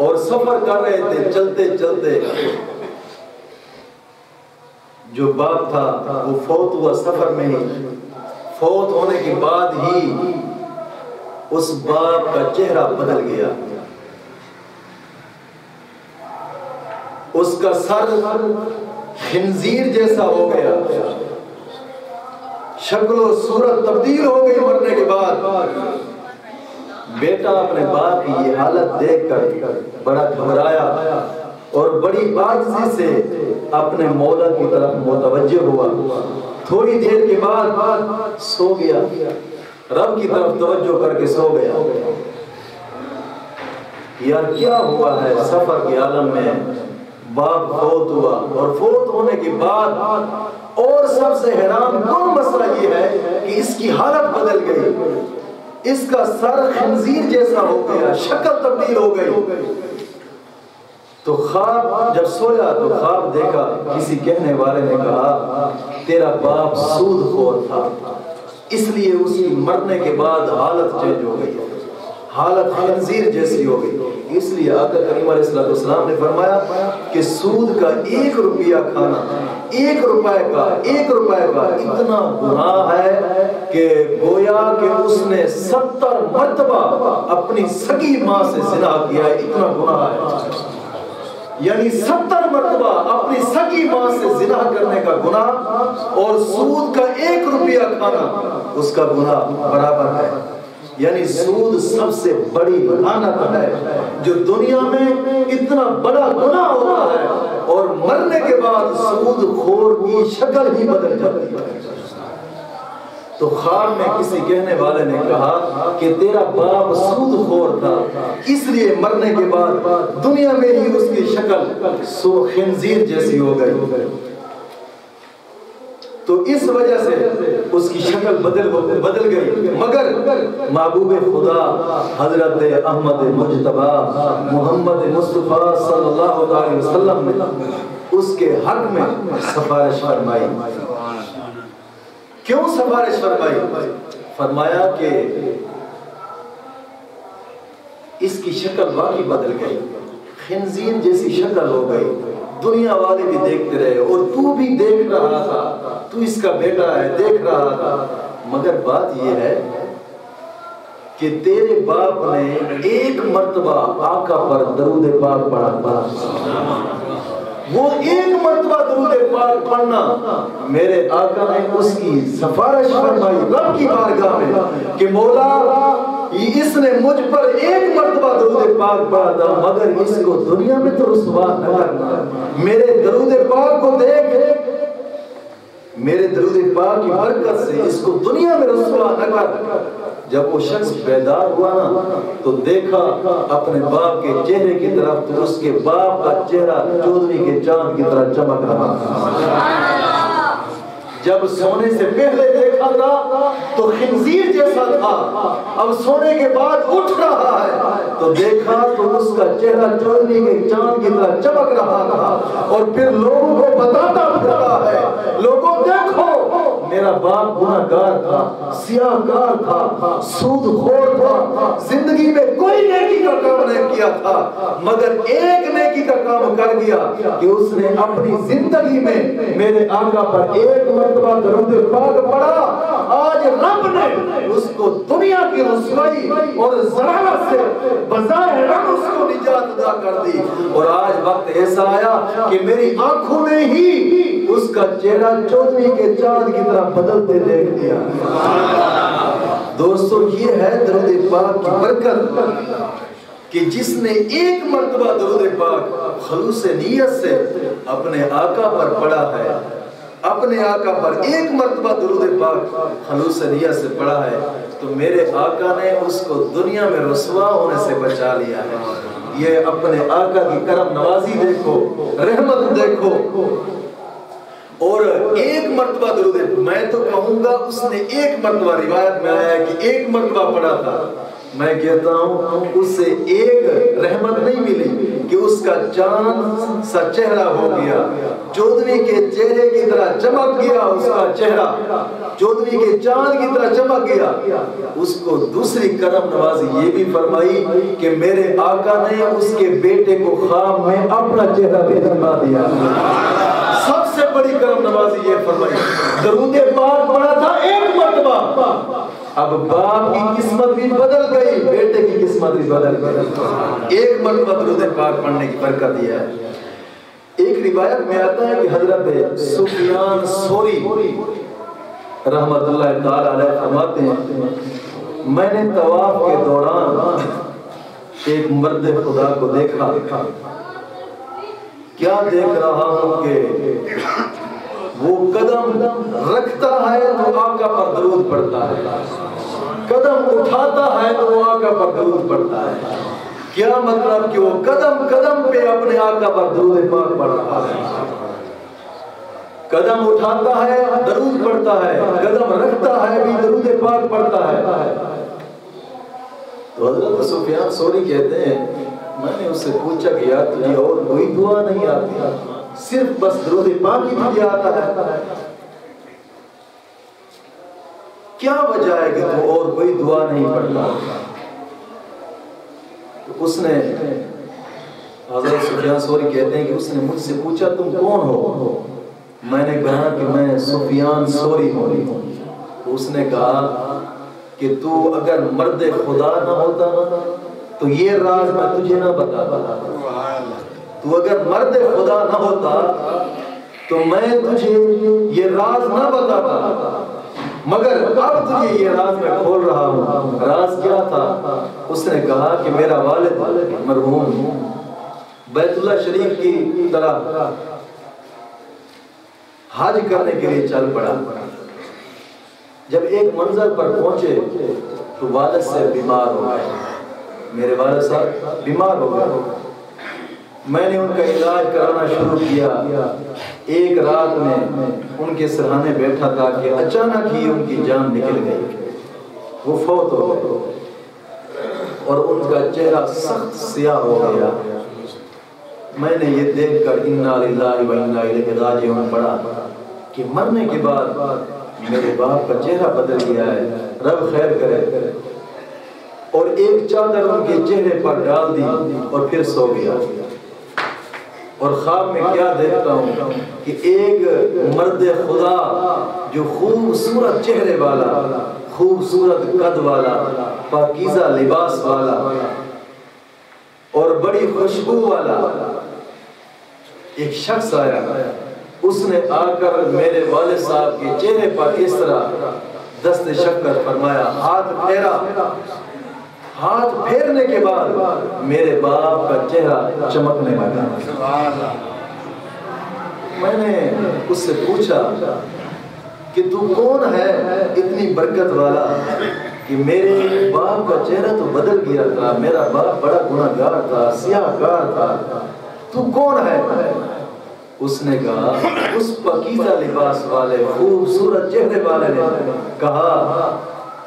اور سفر کر رہے تھے، چلتے چلتے جو باپ تھا وہ فوت ہوا سفر میں ہی۔ فوت ہونے کے بعد ہی اس باپ کا چہرہ بدل گیا، اس کا سر خنزیر جیسا ہو گیا، شکل و صورت تبدیل ہو گئی مرنے کے بعد۔ بیٹا اپنے باپ کی یہ حالت دیکھ کر بڑا گھبرایا اور بڑی عاجزی سے اپنے مولا کی طرف متوجہ ہوا۔ تھوڑی دیر کے بعد سو گیا، رب کی طرف توجہ کر کے سو گیا۔ یار کیا ہوا ہے؟ سفر کے عالم میں باپ فوت ہوا، اور فوت ہونے کے بعد اور سب سے حیران کن مسئلہ یہ ہے کہ اس کی حالت بدل گئی، اس کا سر خنزیر جیسا ہو گیا، شکل تبدیل ہو گئی۔ تو خواب جب سویا تو خواب دیکھا، کسی کہنے والے نے کہا تیرا باپ سود خور تھا، اس لیے اس کی مرنے کے بعد حالت چینج ہو گئی، حالت خنزیر جیسی ہو گئی۔ اس لیے آقا کریم علیہ السلام نے فرمایا کہ سود کا 1 روپیہ کھانا، 1 روپے کا اتنا گناہ ہے کہ گویا کہ اس نے 70 مرتبہ اپنی سگی ماں سے زنا کیا ہے، اتنا گناہ ہے۔ یعنی 70 مرتبہ اپنی سگی ماں سے زنا کرنے کا گناہ اور سود کا 1 روپیہ کھانا اس کا گناہ برابر ہے۔ یعنی سود سب سے بڑی لعنت ہے جو دنیا میں اتنا بڑا گناہ ہوتا ہے، اور مرنے کے بعد سود خور کی شکل ہی بدل جاتی ہے۔ تو خواب میں کسی کہنے والے نے کہا کہ تیرا باپ سود خور تھا، اس لیے مرنے کے بعد دنیا میں ہی اس کی شکل خنزیر جیسی ہو گئی، تو اس وجہ سے اس کی شکل بدل گئی۔ مگر محبوب خدا حضرت احمد مجتبی محمد مصطفیٰ صلی اللہ علیہ وسلم نے اس کے حق میں سفارش فرمائی۔ کیوں سفارش فرمائی؟ فرمایا کہ اس کی شکل واقعی بدل گئی، خنزیر جیسی شکل ہو گئی، دنیا والے بھی دیکھتے رہے اور تو بھی دیکھ رہا تھا، تو اس کا بیٹا ہے، دیکھ رہا تھا۔ مگر بات یہ ہے کہ تیرے باپ نے 1 مرتبہ آقا پر درود پاک پڑھا، وہ 1 مرتبہ درود پاک پڑھنا، میرے آقا نے اس کی سفارش فرمائی رب کی بارگاہ میں کہ مولا اس نے مجھ پر 1 مرتبہ درود پاک پڑھا تھا، مگر اس کو دنیا میں تو رسوا نہ کرنا، میرے درود پاک کو دیکھ، میرے درود پاک کی برکت سے اس کو دنیا میں رسوا نہ کر۔ جب وہ شخص بیدار ہوا نا تو دیکھا اپنے باپ کے چہرے کی طرف، تو اس کے باپ کا چہرہ چودھری کے چاند کی طرح چمک رہا تھا۔ جب سونے سے پہلے دیکھا تھا تو خنزیر جیسا تھا، اب سونے کے بعد اٹھ رہا ہے تو دیکھا تو اس کا چہرہ چودھری کے چاند کی طرح چمک رہا تھا، اور پھر لوگوں کو بتاتا پھرتا ہے، لوگوں دیکھو میرا باپ گناہگار تھا، سیاہ کار تھا، سود خور تھا، زندگی میں کوئی نیکی کا کام نہیں کیا تھا، مگر ایک نیکی کا کام کر گیا کہ اس نے اپنی زندگی میں میرے آقا پر 1 مرتبہ درود پاک پڑھا۔ آج رب نے اس کو دنیا کی رسوائی اور ضلالت سے بظاہر اس کو نجات عطا کر دی، اور آج وقت ایسا آیا کہ میری آنکھوں میں ہی اس کا چہرہ چودھری کے چاند کی طرح بدلتے دیکھ دیا۔ دوستو یہ ہے درود پاک کی برکت کہ جس نے 1 مرتبہ درود پاک خلوص نیت سے اپنے آقا پر پڑھا ہے، اپنے آقا پر 1 مرتبہ درود پاک خلوص نیت سے پڑھا ہے، تو میرے آقا نے اس کو دنیا میں رسوا ہونے سے بچا لیا ہے۔ یہ اپنے آقا کی کرم نوازی دیکھو، رحمت دیکھو۔ اور 1 مرتبہ درود، میں تو کہوں گا اس نے 1 مرتبہ، روایت میں آیا ہے کہ 1 مرتبہ پڑھا تھا، میں کہتا ہوں اس سے 1 رحمت نہیں ملی کہ اس کا چاند سا چہرہ ہو گیا، چودھری کے چہرے کی طرح چمک گیا اس کا چہرہ، چودھویں کے چاند کی طرح چمک گیا، اس کو دوسری کرم نوازی یہ بھی فرمائی کہ میرے آقا نے اس کے بیٹے کو خواب میں اپنا چہرہ بھی دکھا دیا۔ سب سے بڑی کرم نوازی یہ فرمائی، درود پاک پڑھا تھا ایک مرتبہ، اب باپ کی قسمت بھی بدل گئی، بیٹے کی قسمت بھی بدل گئی، ایک مرتبہ درود پاک پڑھنے کی برکت دیا ہے۔ ایک روایت میں آتا ہے کہ حضرت سفیان ثوری رحمت اللہ تعالی علیہ فرماتے ہیں میں نے طواف کے دوران ایک مرد خدا کو دیکھا، کیا دیکھ رہا ہوں کہ وہ قدم رکھتا ہے تو آقا پر درود پڑھتا ہے، قدم اٹھاتا ہے تو آقا پر درود پڑھتا ہے۔ کیا مطلب کہ وہ قدم قدم پہ اپنے آقا پر درود پاک پڑھ رہا ہے، قدم اٹھاتا ہے درود پڑھتا ہے، قدم رکھتا ہے بھی درود پاک پڑھتا ہے۔ تو حضرت سفیان ثوری کہتے ہیں میں نے اس سے پوچھا کہ یار تجھے اور کوئی دعا نہیں آتی، صرف بس درود پاک ہی تجھے آتا ہے، کیا وجہ ہے کہ تو اور کوئی دعا نہیں پڑھتا؟ تو اس نے حضرت سفیان ثوری کہتے ہیں کہ اس نے مجھ سے پوچھا تم کون ہو؟ میں نے کہا کہ میں سفیان ثوری ہوں۔ تو اس نے کہا کہ تو اگر مرد خدا نہ ہوتا تو یہ راز میں تجھے نہ بتاتا، تو اگر مرد خدا نہ ہوتا تو میں تجھے یہ راز نہ بتاتا، مگر اب تجھے یہ راز میں کھول رہا ہوں۔ راز کیا تھا؟ اس نے کہا کہ میرا والد مرحوم بیت اللہ شریف کی طرح حج کرنے کے لیے چل پڑا، جب ایک منزل پر پہنچے تو والد سے بیمار ہو گئے، میرے والد صاحب بیمار ہو گئے، میں نے ان کا علاج کرانا شروع کیا۔ ایک رات میں ان کے سرہانے بیٹھا تھا کہ اچانک ہی ان کی جان نکل گئی، وہ فوت ہو گئے اور ان کا چہرہ سخت سیاہ ہو گیا۔ میں نے یہ دیکھ کر انا للہ و انا الیہ راجعون پڑھا کہ مرنے کے بعد میرے باپ کا چہرہ بدل گیا ہے، رب خیر کرے، اور ایک چادر ان کے چہرے پر ڈال دی اور پھر سو گیا۔ اور خواب میں کیا دیکھتا ہوں کہ ایک مرد خدا جو خوبصورت چہرے والا، خوبصورت قد والا، پاکیزہ لباس والا اور بڑی خوشبو والا ایک شخص آیا، اس نے آ کر میرے والد صاحب کے چہرے پر اس طرح دست شفقت فرمایا، ہاتھ پھیرا، ہاتھ پھیرنے کے بعد میرے باپ کا چہرہ چمکنے لگا۔ میں نے اس سے پوچھا کہ تو کون ہے اتنی برکت والا کہ میرے باپ کا چہرہ تو بدل گیا تھا، میرا باپ بڑا گناہگار تھا، سیاہ کار تھا، تو کون ہے؟ اس نے کہا، اس پاکیزہ لباس والے خوبصورت چہرے والے نے کہا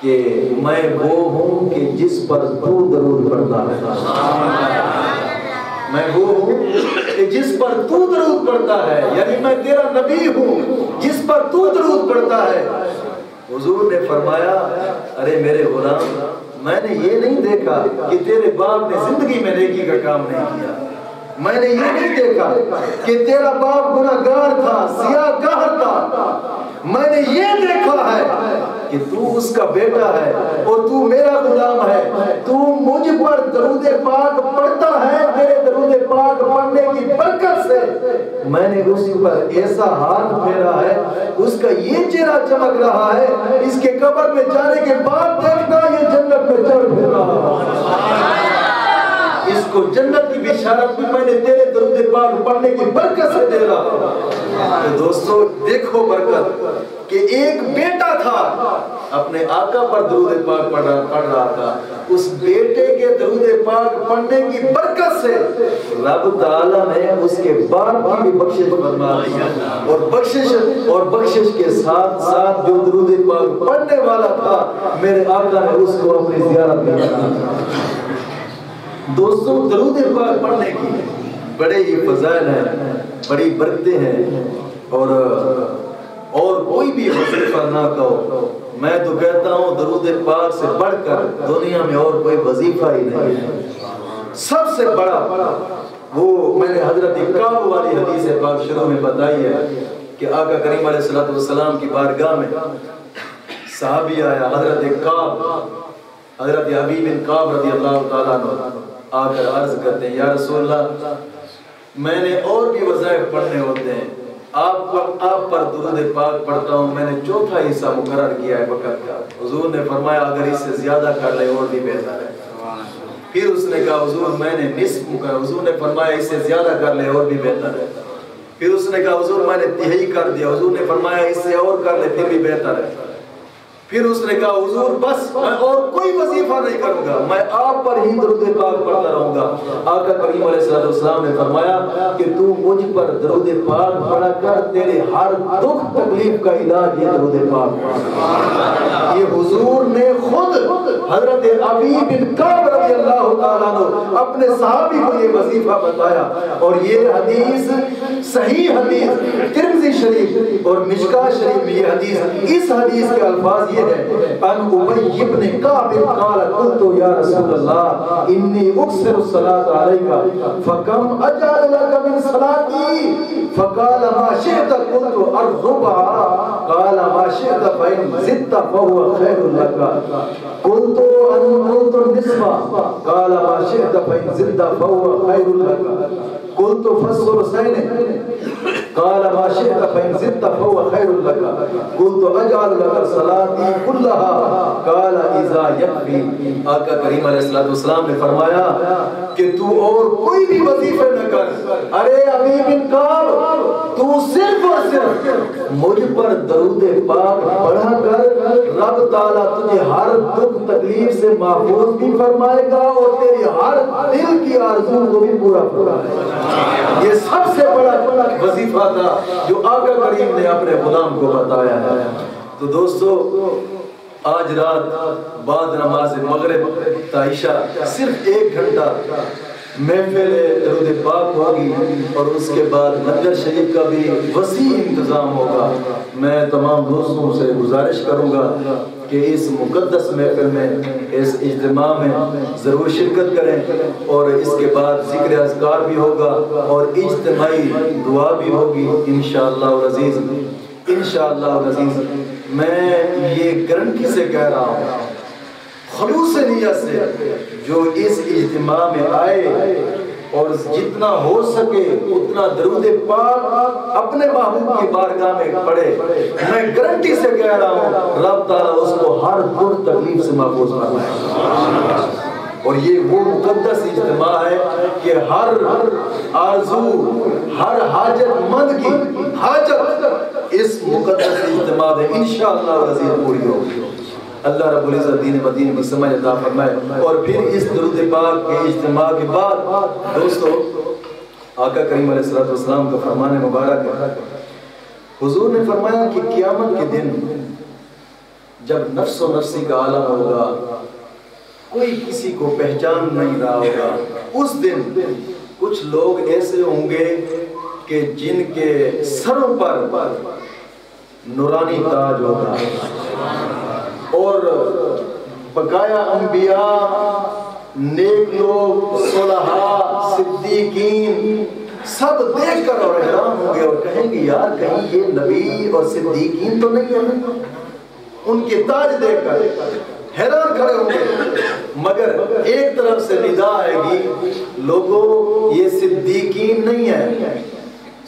کہ میں وہ ہوں کہ جس پر تو درود پڑھتا ہے، میں وہ ہوں کہ جس پر تو درود پڑھتا ہے، یعنی میں تیرا نبی ہوں جس پر تو درود پڑھتا ہے۔ حضور نے فرمایا ارے میرے غلام، میں نے یہ نہیں دیکھا کہ تیرے باپ نے زندگی میں نیکی کا کام نہیں کیا، میں نے یہ نہیں دیکھا کہ تیرا باپ گناہگار تھا، سیاہ کار تھا، میں نے یہ دیکھا ہے کہ تو اس کا بیٹا ہے اور تو میرا غلام ہے، تو مجھ پر درود پاک پڑھتا ہے، تیرے درود پاک پڑھنے کی برکت سے میں نے اس پر ایسا ہاتھ پھیرا ہے، اس کا یہ چہرہ چمک رہا ہے، اس کے قبر میں جانے کے بعد دیکھنا یہ جنت میں چڑھ پھر رہا ہے، اس کو جنت کی بشارت بھی میں نے تیرے درود پاک پڑھنے کی برکت سے دے رہا ہوں۔ تو دوستو دیکھو برکت کہ ایک بیٹا تھا اپنے آقا پر درود پاک پڑھ رہا تھا، اس بیٹے کے درود پاک پڑھنے کی برکت سے رب تعالیٰ نے اس کے باپ کی بھی بخشش فرما دی، اور بخشش کے ساتھ ساتھ جو درود پاک پڑھنے والا تھا میرے آقا نے اس کو اپنی زیارت میں رکھا۔ دوستوں درود پاک پڑھنے کی بڑے ہی فضائل ہیں، بڑی برکتیں ہیں، اور اور کوئی بھی وظیفہ نہ کہو. میں تو کہتا ہوں درود پاک سے بڑھ کر دنیا میں اور کوئی وظیفہ ہی نہیں ہے. سب سے بڑا وہ میں نے حضرت کعب والی حدیث پاک شروع میں بتائی ہے کہ آقا کریم علیہ الصلوۃ والسلام کی بارگاہ میں صحابی آیا حضرت کعب، حضرت حبیب بن کعب رضی اللہ تعالیٰ عنہ آ کر عرض کرتے ہیں یا رسول اللہ میں نے اور بھی وظائف پڑھنے ہوتے ہیں، آپ پر درود پاک پڑھتا ہوں، میں نے چوتھا حصہ مقرر کیا ہے وقت کا. حضور نے فرمایا اگر اس سے زیادہ کر لے اور بھی بہتر ہے. پھر اس نے کہا حضور میں نے نصف مقرر، حضور نے فرمایا اس سے زیادہ کر لے اور بھی بہتر ہے. پھر اس نے کہا حضور میں نے تہائی کر دیا، حضور نے فرمایا اس سے اور کر لے پھر بھی بہتر ہے. پھر اس نے کہا حضور بس میں اور کوئی وظیفہ نہیں کروں گا، میں آپ پر ہی درود پاک پڑھتا رہوں گا. آقا کریم علیہ الصلوۃ والسلام نے فرمایا کہ تو مجھ پر درود پاک پڑھا کر تیرے ہر دکھ تکلیف کا علاج یہ درود پاک. یہ حضور نے خود حضرت حبیب بن کعب رضی اللہ تعالیٰ عنہ اپنے صحابی کو یہ وظیفہ بتایا. اور یہ حدیث صحیح حدیث ترمذی شریف اور مشکاہ شریف میں یہ حدیث، اس حدیث کے الفاظ یہ ان ابی بن کعب قال قلت یا رسول اللہ انی اکثر الصلاۃ علیک فکم اجعل لك من صلاتي فقال ما شئت قلت الربع قال ما شئت فإن زدت فهو خير لك قلت النصف قال ما شئت فإن زدت فهو خير لك قلت فالثلثين قال ما شئت فإن زدت فهو خير لك قلت أجعل لك صلاتي كلها قال إذا يكفي. آقا کریم علیہ الصلوۃ والسلام نے فرمایا کہ تو اور کوئی بھی وظیفے نہ کر. ارے حبیب بن کعب تو صرف اور صرف مجھ پر درود پاک پڑھا کر رب تعالیٰ تجھے ہر دکھ تکلیف سے محفوظ بھی فرمائے گا اور تیری ہر دل کی آرزو کو بھی پورا فرمائے گا. یہ سب سے بڑا وظیفہ تھا جو آقا کریم نے اپنے غلام کو بتایا ہے. تو دوستو آج رات بعد نماز مغرب تا عشاء صرف 1 گھنٹہ محفل درود پاک ہوگی اور اس کے بعد لنگر شریف کا بھی وسیع انتظام ہوگا. میں تمام دوستوں سے گزارش کروں گا کہ اس مقدس محفل میں اس اجتماع میں ضرور شرکت کریں اور اس کے بعد ذکر اذکار بھی ہوگا اور اجتماعی دعا بھی ہوگی انشاءاللہ العزیز. انشاءاللہ العزیز میں یہ گارنٹی سے کہہ رہا ہوں خلوص نیت سے جو اس اجتماع میں آئے اور جتنا ہو سکے اتنا درود پاک اپنے محبوب کی بارگاہ میں پڑھے. میں گارنٹی سے کہہ رہا ہوں رب تعالیٰ اس کو ہر دکھ تکلیف سے محفوظ فرمائے. اور یہ وہ مقدس اجتماع ہے کہ ہر آرزو ہر حاجت مند کی حاجت اس مقدس اجتماع میں انشاءاللہ العزیز پوری ہوگی. اللہ رب العزت دین مدین کی سمجھ عطا فرمائے. اور پھر اس درود پاک کے اجتماع کے بعد دوستو آقا کریم علیہ الصلوۃ والسلام کا فرمان مبارک ہے. حضور نے فرمایا کہ قیامت کے دن جب نفس و نفسی کا عالم ہوگا کوئی کسی کو پہچان نہیں رہا ہوگا، اس دن کچھ لوگ ایسے ہوں گے کہ جن کے سروں پر نورانی تاج ہوگا اور بقایا انبیاء، نیک لوگ، صلحاء، صدیقین سب دیکھ کر اور حیران ہوں گے اور کہیں گے یار کہیں یہ نبی اور صدیقین تو نہیں ہیں. ان کے تاج دیکھ کر حیران کھڑے ہوں گے. مگر ایک طرف سے ندا آئے گی لوگوں یہ صدیقین نہیں ہیں،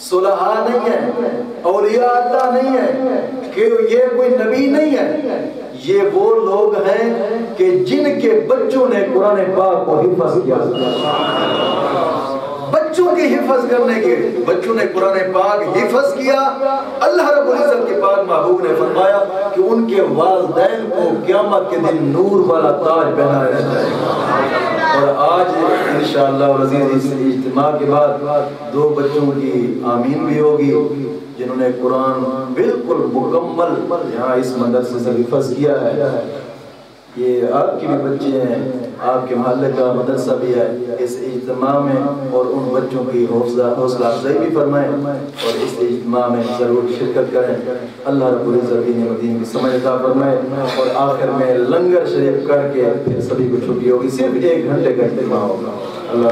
صلحاء نہیں ہیں، اولیاء اللہ نہیں ہیں، کہ یہ کوئی نبی نہیں ہے. یہ وہ لوگ ہیں کہ جن کے بچوں نے قرآن پاک کو حفظ کیا. بچوں کی حفظ کرنے کے بچوں نے قرآن پاک حفظ کیا. اللہ رب العزت کے پاک محبوب نے فرمایا کہ ان کے والدین کو قیامت کے دن نور والا تاج پہنایا جائے گا. اور آج انشاءاللہ العزیز اس اجتماع کے بعد 2 بچوں کی آمین بھی ہوگی جنہوں نے قرآن بالکل مکمل یہاں اس مدرسے سے حفظ کیا ہے. یہ آپ کی بھی بچے ہیں، آپ کے محلے کا مدرسہ بھی ہے، اس اجتماع میں اور ان بچوں کی حوصلہ افزائی بھی فرمائیں اور اس اجتماع میں ضرور شرکت کریں۔ اللہ رب العزت دین مدین کی سمجھ عطا فرمائے، اور آخر میں لنگر شریف کر کے پھر سبھی کو چھٹی ہوگی، صرف 1 گھنٹے کا اجتماع ہوگا۔ اللہ